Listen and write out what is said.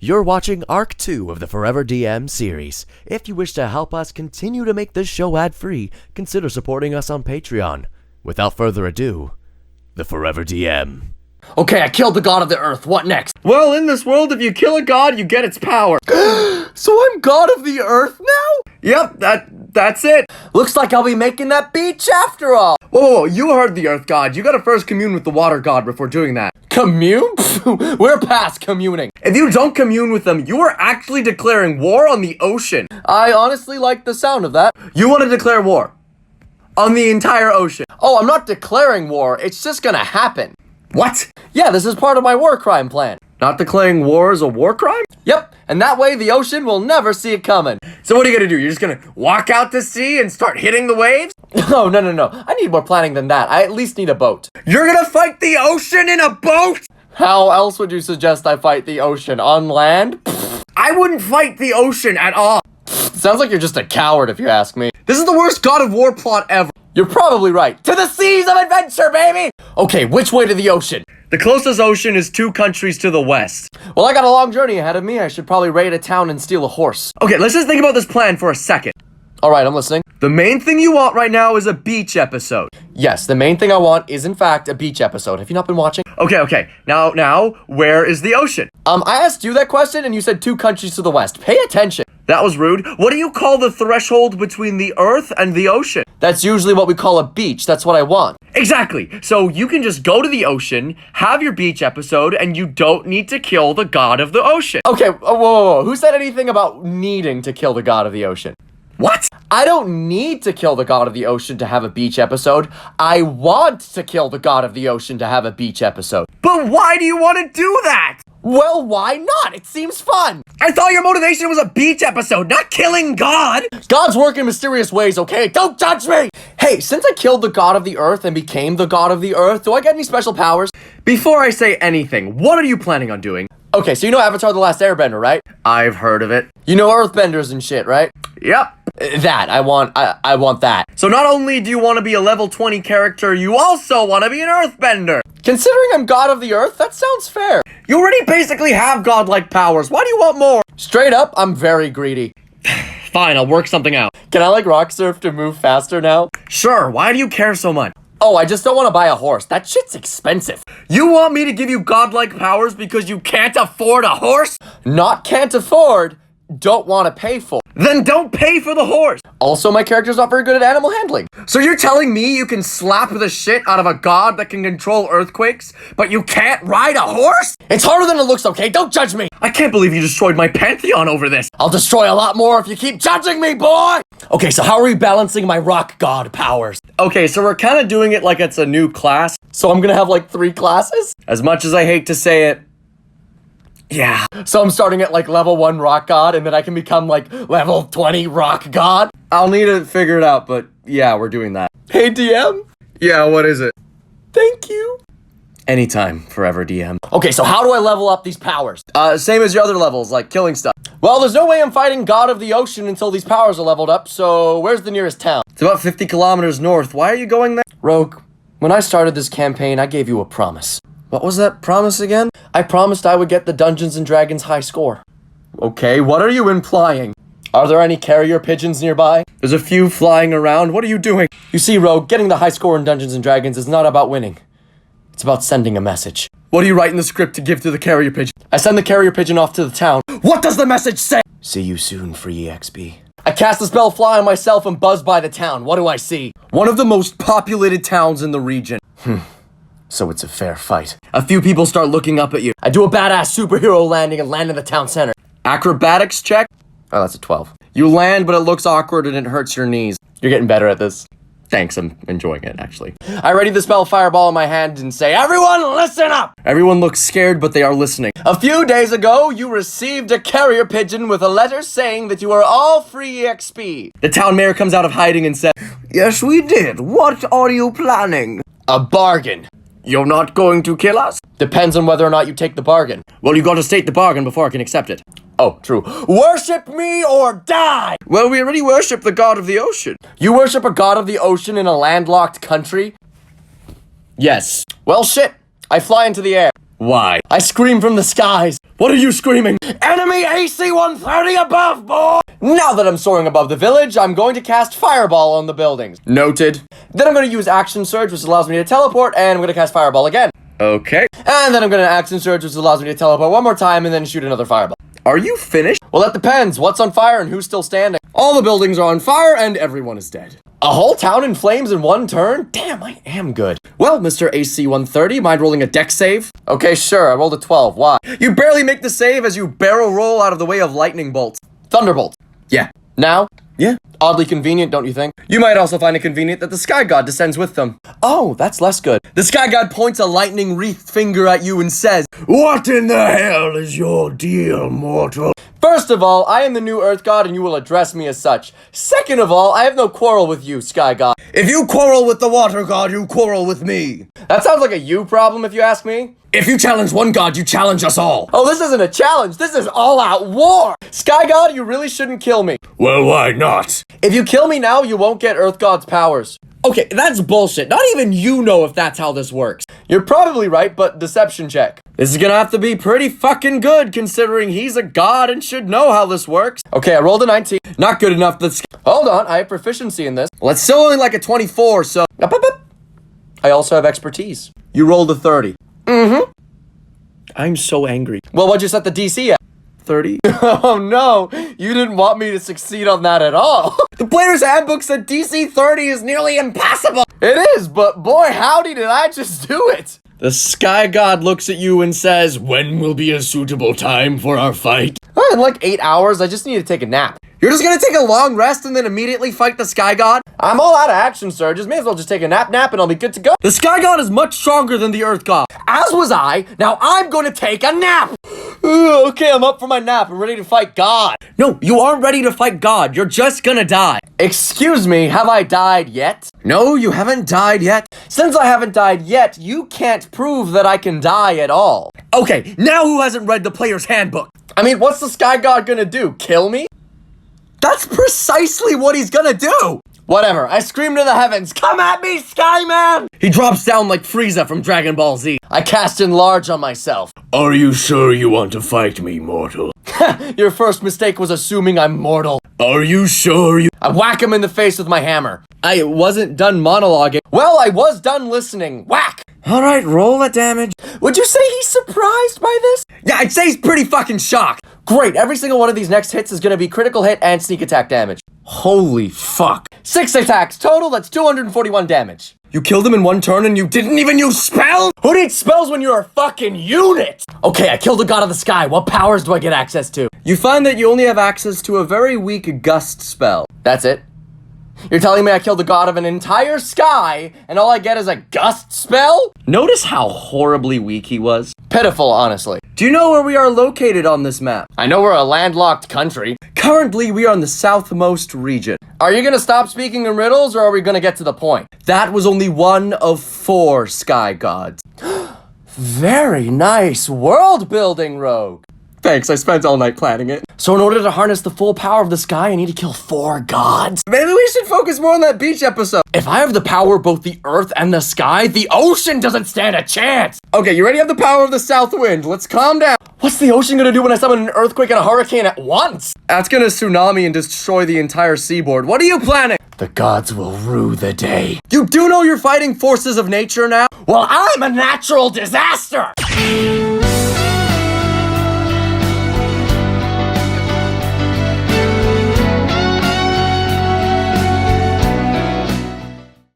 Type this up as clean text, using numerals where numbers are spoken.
You're watching Arc 2 of the Forever DM series. If you wish to help us continue to make this show ad-free, consider supporting us on Patreon. Without further ado, the Forever DM. Okay, I killed the god of the earth. What next? Well, in this world, if you kill a god, you get its power. So I'm god of the earth now? Yep, that's it. Looks like I'll be making that beach after all. Whoa, you heard the earth god. You gotta first commune with the water god before doing that. Commune? We're past communing. If you don't commune with them, you are actually declaring war on the ocean. I honestly like the sound of that. You want to declare war on the entire ocean. Oh, I'm not declaring war. It's just gonna happen. What? Yeah, this is part of my war crime plan. Not declaring war is a war crime? Yep, and that way the ocean will never see it coming. So what are you gonna do? You're just gonna walk out to sea and start hitting the waves? No. I need more planning than that. I at least need a boat. You're gonna fight the ocean in a boat? How else would you suggest I fight the ocean? On land? I wouldn't fight the ocean at all. Sounds like you're just a coward if you ask me. This is the worst God of War plot ever. You're probably right. To the seas of adventure, baby! Okay, which way to the ocean? The closest ocean is 2 countries to the west. Well, I got a long journey ahead of me. I should probably raid a town and steal a horse. Okay, let's just think about this plan for a second. Alright, I'm listening. The main thing you want right now is a beach episode. Yes, the main thing I want is in fact a beach episode. Have you not been watching? Okay. Now, where is the ocean? I asked you that question and you said 2 countries to the west. Pay attention. That was rude. What do you call the threshold between the earth and the ocean? That's usually what we call a beach. That's what I want. Exactly. So you can just go to the ocean, have your beach episode, and you don't need to kill the god of the ocean. Okay, whoa. Who said anything about needing to kill the god of the ocean? What? I don't need to kill the god of the ocean to have a beach episode. I want to kill the god of the ocean to have a beach episode. But why do you want to do that? Well, why not? It seems fun. I thought your motivation was a beach episode, not killing God. Gods work in mysterious ways, okay? Don't judge me! Hey, since I killed the god of the earth and became the god of the earth, do I get any special powers? Before I say anything, what are you planning on doing? Okay, so you know Avatar: The Last Airbender, right? I've heard of it. You know earthbenders and shit, right? Yep. I want that. So not only do you want to be a level 20 character, you also want to be an earthbender. Considering I'm god of the earth, that sounds fair. You already basically have godlike powers. Why do you want more? Straight up, I'm very greedy. Fine, I'll work something out. Can I like rock surf to move faster now? Sure, why do you care so much? Oh, I just don't want to buy a horse. That shit's expensive. You want me to give you godlike powers because you can't afford a horse? Not can't afford, don't want to pay for. Then don't pay for the horse. Also, my character's not very good at animal handling. So you're telling me you can slap the shit out of a god that can control earthquakes, but you can't ride a horse? It's harder than it looks, okay? Don't judge me. I can't believe you destroyed my pantheon over this. I'll destroy a lot more if you keep judging me, boy! Okay, so how are we balancing my rock god powers? Okay, so we're kind of doing it like it's a new class. So I'm gonna have like 3 classes? As much as I hate to say it, yeah. So I'm starting at like level 1 rock god and then I can become like level 20 rock god? I'll need to figure it out, but yeah, we're doing that. Hey, DM? Yeah, what is it? Thank you. Anytime, forever DM. Okay, so how do I level up these powers? Same as your other levels, like killing stuff. Well, there's no way I'm fighting God of the Ocean until these powers are leveled up, so where's the nearest town? It's about 50 kilometers north. Why are you going there? Rogue, when I started this campaign, I gave you a promise. What was that promise again? I promised I would get the Dungeons & Dragons high score. Okay, what are you implying? Are there any carrier pigeons nearby? There's a few flying around. What are you doing? You see, Rogue, getting the high score in Dungeons & Dragons is not about winning. It's about sending a message. What do you write in the script to give to the carrier pigeon? I send the carrier pigeon off to the town. What does the message say? See you soon, free EXP. I cast the spell Fly on myself and buzz by the town. What do I see? One of the most populated towns in the region. So it's a fair fight. A few people start looking up at you. I do a badass superhero landing and land in the town center. Acrobatics check? Oh, that's a 12. You land, but it looks awkward and it hurts your knees. You're getting better at this. Thanks, I'm enjoying it, actually. I ready the spell Fireball in my hand and say, everyone listen up! Everyone looks scared, but they are listening. A few days ago, you received a carrier pigeon with a letter saying that you are all free EXP. The town mayor comes out of hiding and says, Yes, we did. What are you planning? A bargain. You're not going to kill us? Depends on whether or not you take the bargain. Well, you got to state the bargain before I can accept it. Oh, true. Worship me or die! Well, we already worship the god of the ocean. You worship a god of the ocean in a landlocked country? Yes. Well, shit. I fly into the air. Why? I scream from the skies. What are you screaming? Enemy AC 130 above, boy! Now that I'm soaring above the village, I'm going to cast Fireball on the buildings. Noted. Then I'm going to use Action Surge, which allows me to teleport, and I'm going to cast Fireball again. Okay. And then I'm going to Action Surge, which allows me to teleport one more time, and then shoot another Fireball. Are you finished? Well, that depends. What's on fire and who's still standing? All the buildings are on fire, and everyone is dead. A whole town in flames in one turn? Damn, I am good. Well, Mr. AC 130, mind rolling a deck save? Okay, sure, I rolled a 12. Why? You barely make the save as you barrel roll out of the way of lightning bolts. Thunderbolts. Yeah. Now? Yeah. Oddly convenient, don't you think? You might also find it convenient that the Sky God descends with them. Oh, that's less good. The Sky God points a lightning-wreathed finger at you and says, What in the hell is your deal, mortal? First of all, I am the new Earth God and you will address me as such. Second of all, I have no quarrel with you, Sky God. If you quarrel with the Water God, you quarrel with me. That sounds like a you problem if you ask me. If you challenge one god, you challenge us all. Oh, this isn't a challenge. This is all-out war. Sky God, you really shouldn't kill me. Well, why not? If you kill me now, you won't get Earth God's powers. okay, that's bullshit. Not even you know if that's how this works. You're probably right, but deception check. This is gonna have to be pretty fucking good considering he's a god and should know how this works. Okay, I rolled a 19. Not good enough. Hold on, I have proficiency in this. Well, it's still only like a 24, so Up, up, up. I also have expertise. you rolled a 30. Mm-hmm. I'm so angry. Well, what'd you set the DC at? 30? Oh no, you didn't want me to succeed on that at all. The player's handbook said DC 30 is nearly impossible. It is, but boy, howdy did I just do it. The Sky God looks at you and says, when will be a suitable time for our fight? In like 8 hours, I just need to take a nap. You're just gonna take a long rest and then immediately fight the Sky God? I'm all out of action surges. May as well just take a nap and I'll be good to go. The Sky God is much stronger than the Earth God. As was I. Now I'm going to take a nap. Okay, I'm up for my nap. I'm ready to fight God. No, you aren't ready to fight God. You're just gonna die. Excuse me, have I died yet? No, you haven't died yet. Since I haven't died yet, you can't prove that I can die at all. Okay, now who hasn't read the player's handbook? I mean, what's the Sky God gonna do? Kill me? That's precisely what he's gonna do. Whatever, I scream to the heavens, come at me, Skyman! He drops down like Frieza from Dragon Ball Z. I cast enlarge on myself. Are you sure you want to fight me, mortal? Your first mistake was assuming I'm mortal. Are you sure you... I whack him in the face with my hammer. I wasn't done monologuing. Well, I was done listening. Whack! Alright, roll that damage. Would you say he's surprised by this? Yeah, I'd say he's pretty fucking shocked. Great, every single one of these next hits is gonna be critical hit and sneak attack damage. Holy fuck. 6 attacks total, that's 241 damage. You killed him in one turn and you didn't even use spells? Who needs spells when you're a fucking unit? Okay, I killed the god of the sky. What powers do I get access to? You find that you only have access to a very weak gust spell. That's it? You're telling me I killed the god of an entire sky, and all I get is a gust spell? Notice how horribly weak he was. Pitiful, honestly. Do you know where we are located on this map? I know we're a landlocked country. Currently, we are in the southmost region. Are you gonna stop speaking in riddles, or are we gonna get to the point? That was only one of 4 sky gods. Very nice world building, Rogue. Thanks, I spent all night planning it. So in order to harness the full power of the sky, I need to kill 4 gods. Maybe we should focus more on that beach episode. If I have the power of both the earth and the sky, the ocean doesn't stand a chance. Okay, you already have the power of the south wind. Let's calm down. What's the ocean gonna do when I summon an earthquake and a hurricane at once? That's gonna tsunami and destroy the entire seaboard. What are you planning? The gods will rue the day. You do know you're fighting forces of nature now? Well, I'm a natural disaster!